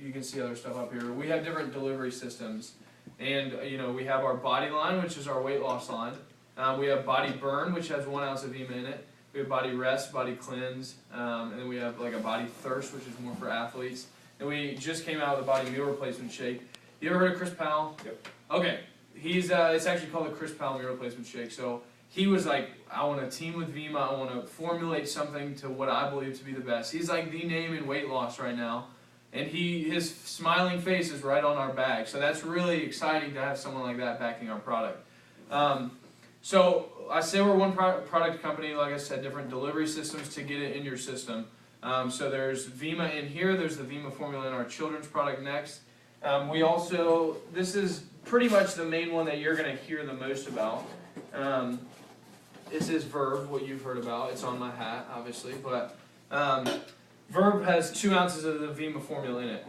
you can see other stuff up here. We have different delivery systems. And, we have our body line, which is our weight loss line. We have body burn, which has 1 ounce of Vemma in it. We have body rest, body cleanse, and then we have like a body thirst, which is more for athletes. And we just came out with a body meal replacement shake. You ever heard of Chris Powell? Yep. Okay. It's actually called the Chris Powell meal replacement shake. So he was like, I want to team with Vemma. I want to formulate something to what I believe to be the best. He's like the name in weight loss right now. And his smiling face is right on our bag. So that's really exciting to have someone like that backing our product. So I say we're one product company, like I said, different delivery systems to get it in your system. So there's Vemma in here, there's the Vemma formula in our children's product next. This is pretty much the main one that you're going to hear the most about. This is Verve, what you've heard about. It's on my hat, obviously, but Verve has 2 ounces of the Vemma formula in it.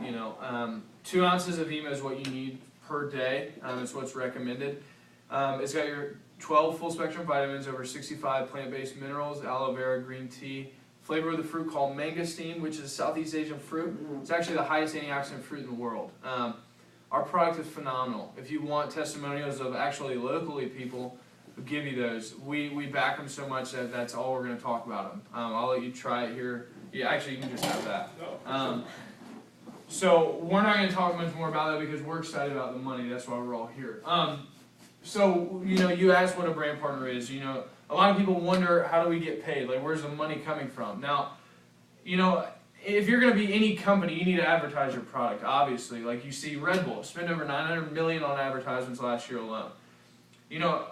2 ounces of Vemma is what you need per day. It's what's recommended. It's got your 12 full spectrum vitamins, over 65 plant-based minerals, aloe vera, green tea, flavor of the fruit called mangosteen, which is a Southeast Asian fruit. It's actually the highest antioxidant fruit in the world. Our product is phenomenal. If you want testimonials of actually locally people who give you those, we back them so much that that's all we're going to talk about them. I'll let you try it here. Yeah, actually, you can just have that. So we're not going to talk much more about that because we're excited about the money. That's why we're all here. So, you asked what a brand partner is. A lot of people wonder, how do we get paid? Like, where's the money coming from? Now, if you're going to be any company, you need to advertise your product, obviously. Like, you see Red Bull spend over $900 million on advertisements last year alone.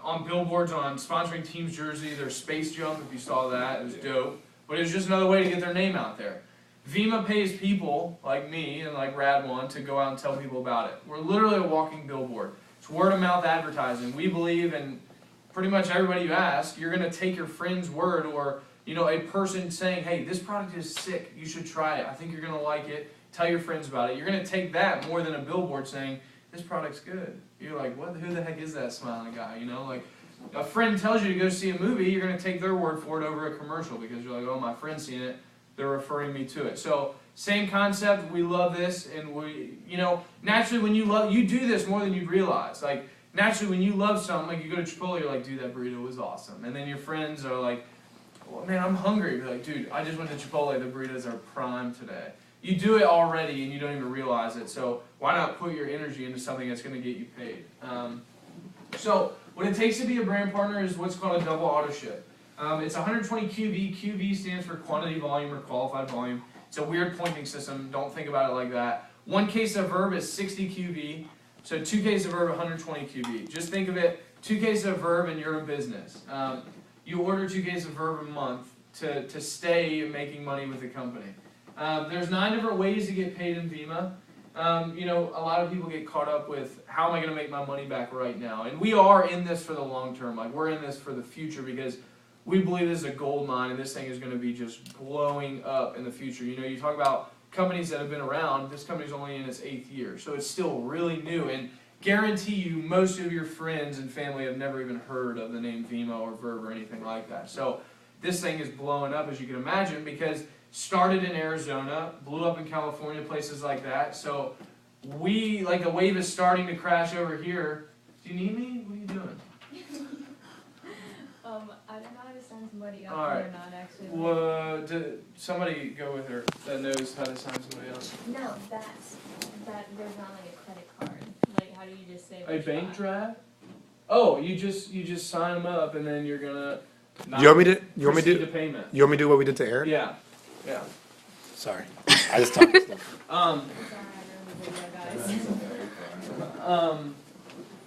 On billboards, on sponsoring teams' jersey, there's Space Jump, if you saw that. It was dope. But it was just another way to get their name out there. Vemma pays people like me and like Rad1 to go out and tell people about it. We're literally a walking billboard. It's word-of-mouth advertising. We believe in pretty much everybody you ask, you're going to take your friend's word or, a person saying, hey, this product is sick. You should try it. I think you're going to like it. Tell your friends about it. You're going to take that more than a billboard saying, this product's good. You're like, who the heck is that smiling guy? Like a friend tells you to go see a movie, you're going to take their word for it over a commercial because you're like, oh, my friend's seen it. They're referring me to it. So same concept. We love this, and naturally when you do this more than you realize. Like naturally when you love something, like you go to Chipotle, you're like, dude, that burrito was awesome. And then your friends are like, well, man, I'm hungry. You're like, dude, I just went to Chipotle. The burritos are prime today. You do it already, and you don't even realize it. So why not put your energy into something that's going to get you paid? So what it takes to be a brand partner is what's called a double auto ship. It's 120 QV. QV stands for quantity volume or qualified volume. It's a weird pointing system. Don't think about it like that. 1 case of Verve is 60 QV. So 2 cases of Verve, 120 QV. Just think of it, 2 cases of Verve and you're a business. You order 2 cases of Verve a month to stay making money with the company. There's 9 different ways to get paid in Vemma. A lot of people get caught up with, how am I going to make my money back right now? And we are in this for the long term. Like, we're in this for the future because we believe this is a gold mine, and this thing is going to be just blowing up in the future. You talk about companies that have been around. This company's only in its 8th year, so it's still really new. And guarantee you, most of your friends and family have never even heard of the name Vemma or Verve or anything like that. So this thing is blowing up, as you can imagine, because started in Arizona, blew up in California, places like that. So the wave is starting to crash over here. Do you need me? What are you doing? I don't know how to sign somebody up. All right. Or not actually. Well, somebody go with her that knows how to sign somebody else. No, that there's not like a credit card. Like, how do you just say? A bank draft? Oh, you just sign them up and then you're gonna. You want me to do payment. You want me to do what we did to Aaron? Yeah. Sorry, I just talked. Sorry, I don't know the video, guys.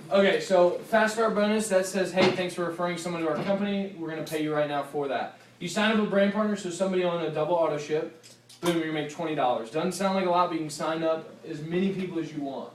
Okay, so fast start bonus that says, hey, thanks for referring someone to our company. We're gonna pay you right now for that. You sign up a brand partner, so somebody on a double auto ship, boom, you're gonna make $20. Doesn't sound like a lot, but you can sign up as many people as you want.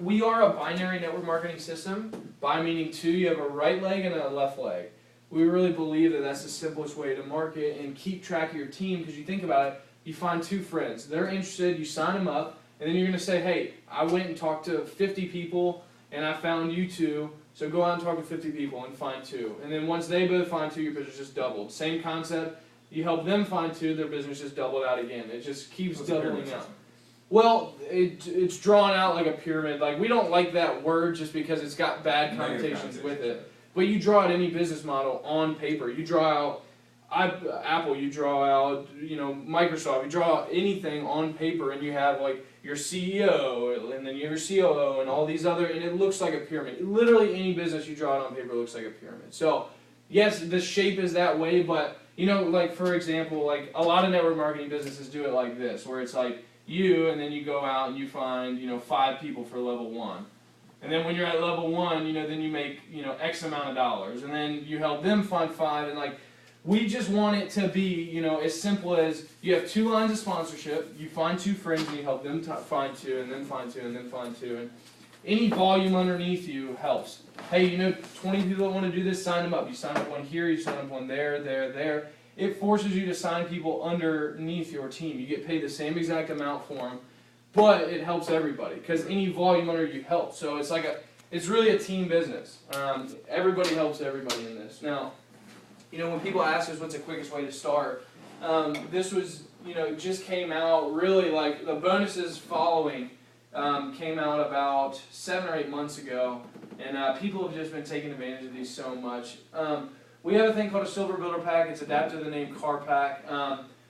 We are a binary network marketing system. Bi meaning 2, you have a right leg and a left leg. We really believe that that's the simplest way to market and keep track of your team, because you think about it, you find 2 friends, they're interested, you sign them up, and then you're going to say, hey, I went and talked to 50 people, and I found you 2, so go out and talk to 50 people and find 2. And then once they both find 2, your business just doubled. Same concept, you help them find 2, their business just doubled out again. It just keeps doubling out. Well, it's drawn out like a pyramid. Like, we don't like that word just because it's got bad connotations with it. But you draw out any business model on paper. You draw out Apple, you draw out, Microsoft, you draw out anything on paper, and you have like your CEO, and then you have your COO, and all these other, and it looks like a pyramid. Literally any business you draw out on paper looks like a pyramid. So, yes, the shape is that way, but, like, for example, like, a lot of network marketing businesses do it like this, where it's like you, and then you go out and you find, 5 people for level 1. And then when you're at level 1, then you make, X amount of dollars, and then you help them find 5, and like, we just want it to be, as simple as you have 2 lines of sponsorship, you find 2 friends, and you help them find 2, and then find 2, and then find 2, and any volume underneath you helps. Hey, 20 people that want to do this, sign them up. You sign up one here, you sign up one there, there. It forces you to sign people underneath your team. You get paid the same exact amount for them, but it helps everybody, because any volume under you helps. So it's really a team business. Everybody helps everybody in this. Now, when people ask us what's the quickest way to start, this was, just came out really like the bonuses following came out about 7 or 8 months ago, and people have just been taking advantage of these so much. We have a thing called a Silver Builder Pack. It's adapted to the name Car Pack.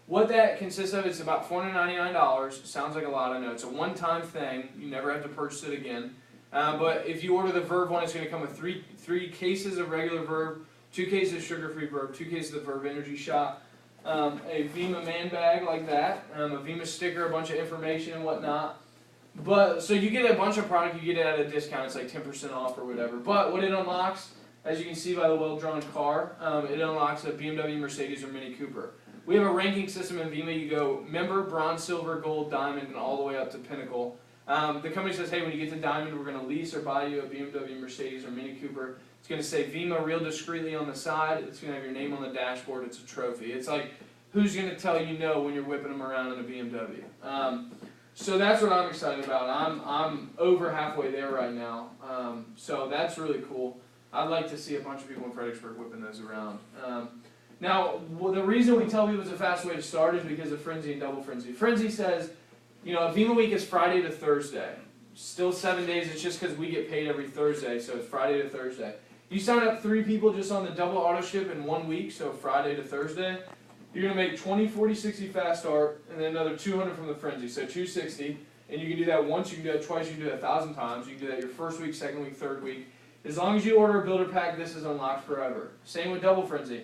What that consists of, it's about $499. Sounds like a lot, I know. It's a one-time thing. You never have to purchase it again. But if you order the Verve one, it's going to come with three cases of regular Verve, 2 cases of sugar-free Verve, 2 cases of Verve Energy Shot, a Vemma man bag like that, a Vemma sticker, a bunch of information and whatnot. But so you get a bunch of product, you get it at a discount. It's like 10% off or whatever. But what it unlocks, as you can see by the well-drawn car, it unlocks a BMW, Mercedes, or Mini Cooper. We have a ranking system in Vemma. You go member, bronze, silver, gold, diamond, and all the way up to pinnacle. The company says, hey, when you get to diamond, we're going to lease or buy you a BMW, Mercedes, or Mini Cooper. It's going to say Vemma real discreetly on the side. It's going to have your name on the dashboard. It's a trophy. It's like, who's going to tell you no when you're whipping them around in a BMW? So that's what I'm excited about. I'm over halfway there right now. So that's really cool. I'd like to see a bunch of people in Fredericksburg whipping those around. Now, the reason we tell people it's a fast way to start is because of Frenzy and Double Frenzy. Frenzy says, Vemma Week is Friday to Thursday. Still 7 days, it's just because we get paid every Thursday, so it's Friday to Thursday. You sign up 3 people just on the double auto ship in 1 week, so Friday to Thursday, you're going to make 20, 40, 60 fast start, and then another 200 from the Frenzy, so 260. And you can do that once, you can do that twice, you can do that 1,000 times. You can do that your first week, second week, third week. As long as you order a builder pack, this is unlocked forever. Same with Double Frenzy.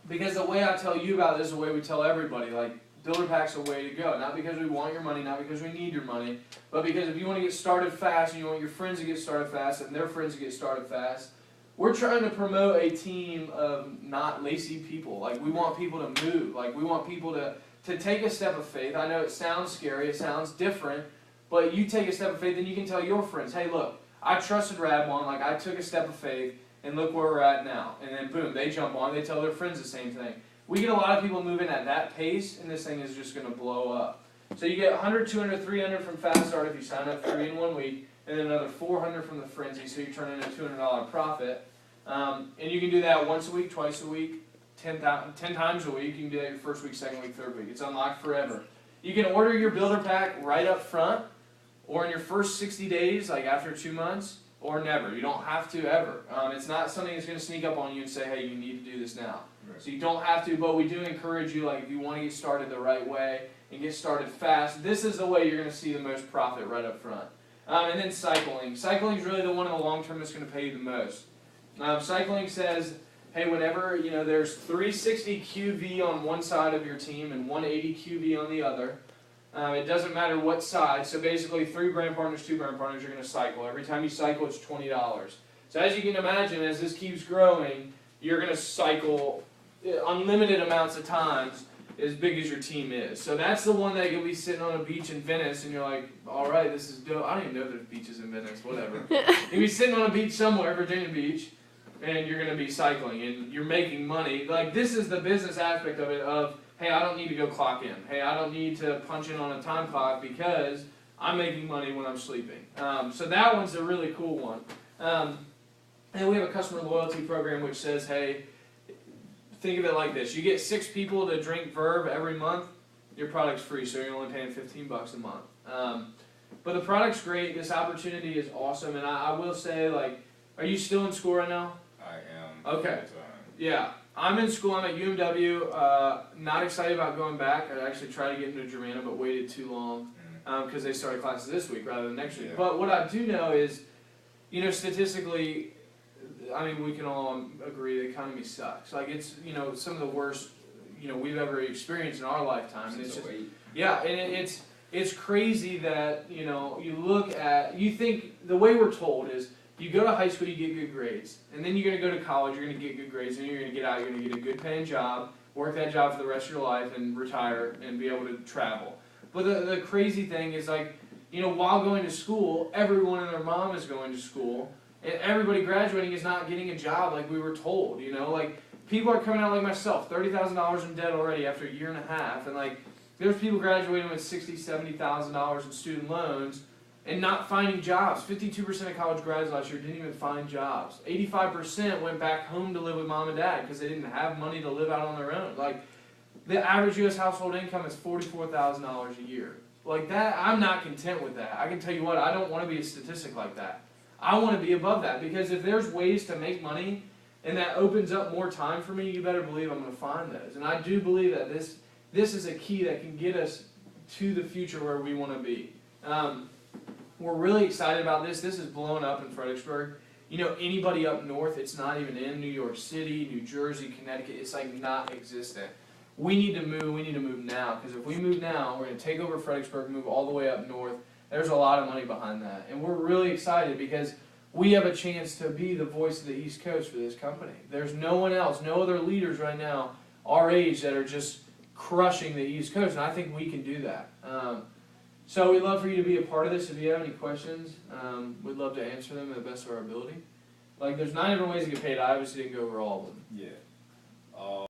Because the way I tell you about this is the way we tell everybody. Like, builder pack's a way to go. Not because we want your money, not because we need your money, but because if you want to get started fast and you want your friends to get started fast and their friends to get started fast, we're trying to promote a team of not lazy people. Like, we want people to move. Like, we want people to take a step of faith. I know it sounds scary, it sounds different, but you take a step of faith and you can tell your friends, hey, look, I trusted Radwan, like I took a step of faith, and look where we're at now. And then boom, they jump on, they tell their friends the same thing. We get a lot of people moving at that pace, and this thing is just going to blow up. So you get 100, 200, 300 from Fast Start if you sign up 3 in 1 week, and then another 400 from the Frenzy, so you turn in a $200 profit. And you can do that once a week, twice a week, 10 times a week. You can do that your first week, second week, third week. It's unlocked forever. You can order your builder pack right up front, or in your first 60 days, like after 2 months, or never. You don't have to ever. It's not something that's going to sneak up on you and say, hey, you need to do this now. Right. So you don't have to, but we do encourage you, like if you want to get started the right way and get started fast, this is the way you're going to see the most profit right up front. And then cycling. Cycling is really the one in the long term that's going to pay you the most. Cycling says, hey, whenever there's 360 QV on one side of your team and 180 QV on the other, it doesn't matter what side. So basically 3 brand partners, 2 brand partners, you're going to cycle. Every time you cycle, it's $20. So as you can imagine, as this keeps growing, you're going to cycle unlimited amounts of times as big as your team is. So that's the one that you'll be sitting on a beach in Venice and you're like, all right, this is dope. I don't even know there's beaches in Venice, whatever. You'll be sitting on a beach somewhere, Virginia Beach, and you're going to be cycling and you're making money. Like, this is the business aspect of it of, hey, I don't need to go clock in. Hey, I don't need to punch in on a time clock because I'm making money when I'm sleeping. So that one's a really cool one. And we have a customer loyalty program which says, hey, think of it like this. You get 6 people to drink Verve every month. your product's free, so you're only paying $15 a month. But the product's great. This opportunity is awesome, and I will say, like, are you still in school right now? I am. Okay. Yeah, I'm in school. I'm at UMW. Not excited about going back. I actually tried to get into Germana, but waited too long because they started classes this week rather than next week. Yeah. But what I do know is, you know, statistically, I mean, we can all agree the economy sucks. Like, it's, you know, some of the worst, you know, we've ever experienced in our lifetime. And it's just, yeah, and it's crazy that, you know, you think, the way we're told is, you go to high school, you get good grades, and then you're going to go to college, you're going to get good grades, and you're going to get out, you're going to get a good paying job, work that job for the rest of your life, and retire, and be able to travel. But the crazy thing is, like, you know, while going to school, everyone and their mom is going to school, and everybody graduating is not getting a job like we were told, you know? Like, people are coming out like myself, $30,000 in debt already after a year and a half, and, like, there's people graduating with $60,000, $70,000 in student loans, and not finding jobs. 52% of college grads last year didn't even find jobs. 85% went back home to live with mom and dad because they didn't have money to live out on their own. Like, the average U.S. household income is $44,000 a year. Like that, I'm not content with that. I can tell you what, I don't want to be a statistic like that. I want to be above that because if there's ways to make money and that opens up more time for me, you better believe I'm going to find those. And I do believe that this is a key that can get us to the future where we want to be. We're really excited about this. This is blowing up in Fredericksburg. You know, anybody up north, it's not even in New York City, New Jersey, Connecticut. It's like not existent. We need to move. We need to move now because if we move now, we're going to take over Fredericksburg, move all the way up north. There's a lot of money behind that. And we're really excited because we have a chance to be the voice of the East Coast for this company. There's no one else, no other leaders right now our age that are just crushing the East Coast, and I think we can do that. So we'd love for you to be a part of this. If you have any questions, we'd love to answer them to the best of our ability. Like, there's 9 different ways to get paid. I obviously didn't go over all of them. Yeah.